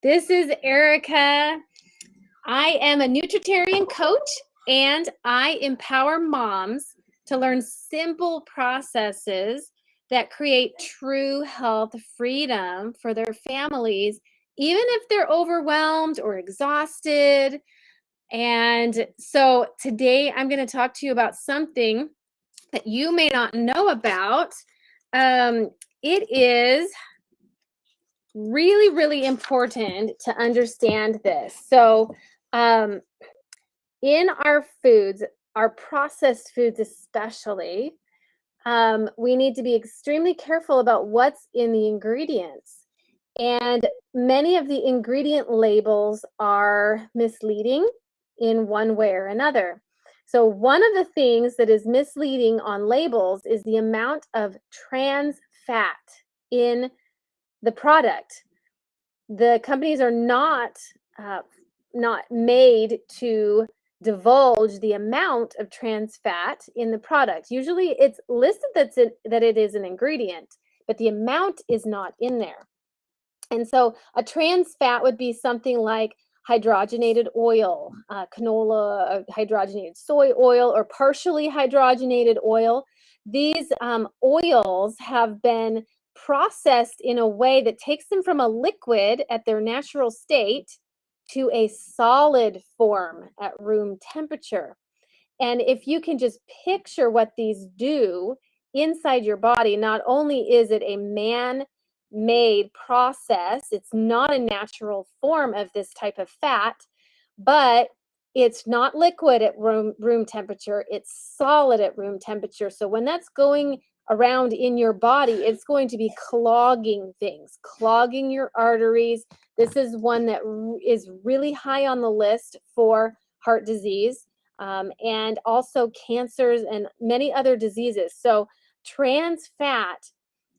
This is Erica. I am a nutritarian coach and I empower moms to learn simple processes that create true health freedom for their families, even if they're overwhelmed or exhausted. And so today I'm going to talk to you about something that you may not know about. It is really, really important to understand this. So, um, in our foods, our processed foods especially, we need to be extremely careful about what's in the ingredients. And many of the ingredient labels are misleading in one way or another. So, one of the things that is misleading on labels is the amount of trans fat in the product. The companies are uh, not made to divulge the amount of trans fat in the product. Usually it's listed that it is an ingredient, but the amount is not in there. And so a trans fat would be something like hydrogenated oil, canola, hydrogenated soy oil, or partially hydrogenated oil. These oils have been processed in a way that takes them from a liquid at their natural state to a solid form at room temperature. And if you can just picture what these do inside your body, not only is it a man made process, it's not a natural form of this type of fat, but it's not liquid at room temperature, it's solid at room temperature. So when that's going around in your body, it's going to be clogging things, clogging your arteries. This is one that is really high on the list for heart disease, and also cancers and many other diseases. So trans fat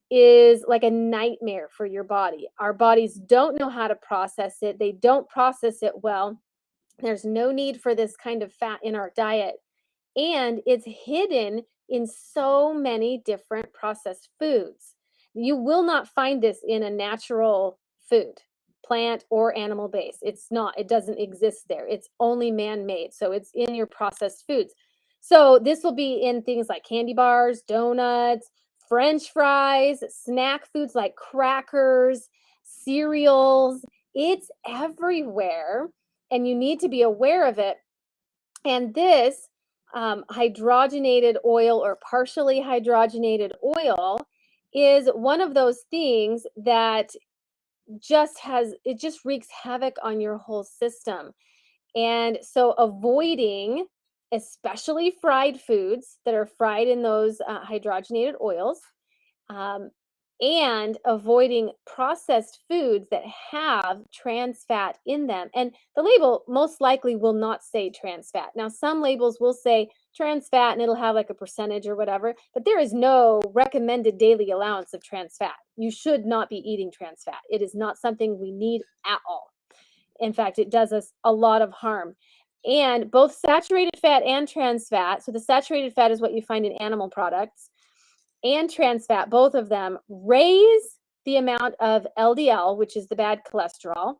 is like a nightmare for your body. Our bodies don't know how to process it. They don't process it well. There's no need for this kind of fat in our diet. And it's hidden in so many different processed foods. You will not find this in a natural food, plant or animal base. It's not, it doesn't exist there. It's only man made. So it's in your processed foods. So this will be in things like candy bars, donuts, French fries, snack foods like crackers, cereals. It's everywhere, and you need to be aware of it. And this hydrogenated oil or partially hydrogenated oil is one of those things that it just wreaks havoc on your whole system. And so avoiding especially fried foods that are fried in those hydrogenated oils, um, and avoiding processed foods that have trans fat in them. And the label most likely will not say trans fat. Now, some labels will say trans fat and it'll have like a percentage or whatever, but there is no recommended daily allowance of trans fat. You should not be eating trans fat. It is not something we need at all. In fact, it does us a lot of harm. And both saturated fat and trans fat, so the saturated fat is what you find in animal products, and trans fat, both of them raise the amount of LDL, which is the bad cholesterol,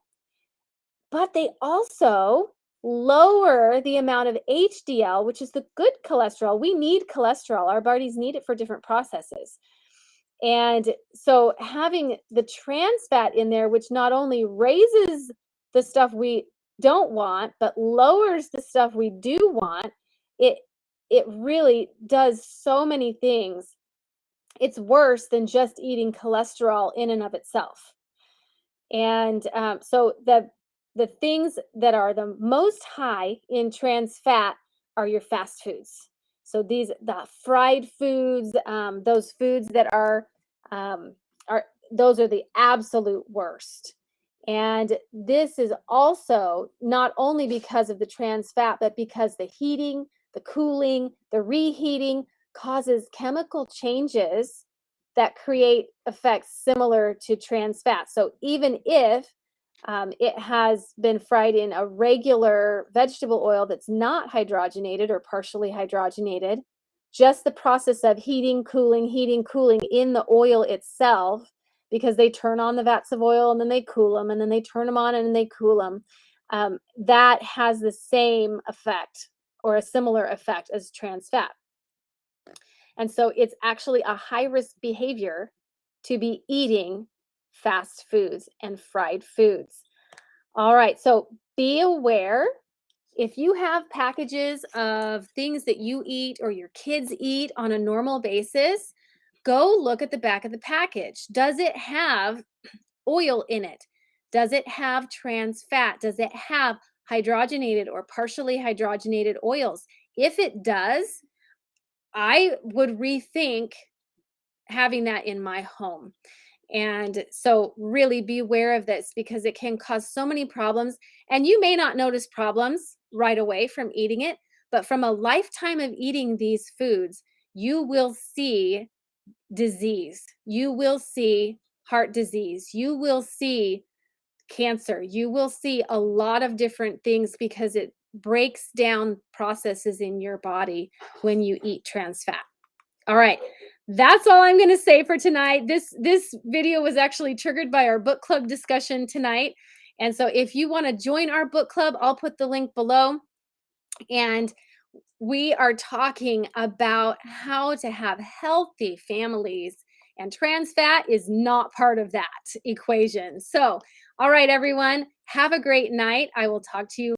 but they also lower the amount of HDL, which is the good cholesterol. We need cholesterol, our bodies need it for different processes. And so having the trans fat in there, which not only raises the stuff we don't want, but lowers the stuff we do want, it it really does so many things. It's worse than just eating cholesterol in and of itself. And so the things that are the most high in trans fat are your fast foods. So the fried foods, those foods that um, are those are the absolute worst. And this is also not only because of the trans fat, but because the heating, the cooling, the reheating causes chemical changes that create effects similar to trans fat. So even if it has been fried in a regular vegetable oil that's not hydrogenated or partially hydrogenated, just the process of heating, cooling in the oil itself because they turn on the vats of oil and then they cool them and then they turn them on and then they cool them. That has the same effect or a similar effect as trans fat. And so it's actually a high risk behavior to be eating fast foods and fried foods. All right, so be aware if you have packages of things that you eat or your kids eat on a normal basis, go look at the back of the package. Does it have oil in it? Does it have trans fat? Does it have hydrogenated or partially hydrogenated oils? If it does, I would rethink having that in my home. And so really be aware of this because it can cause so many problems. And you may not notice problems right away from eating it, but from a lifetime of eating these foods, you will see disease. You will see heart disease. You will see cancer. You will see a lot of different things because it breaks down processes in your body when you eat trans fat. All right. That's all I'm going to say for tonight. This video was actually triggered by our book club discussion tonight. And so if you want to join our book club, I'll put the link below. And we are talking about how to have healthy families, and trans fat is not part of that equation. So, all right, everyone, have a great night. I will talk to you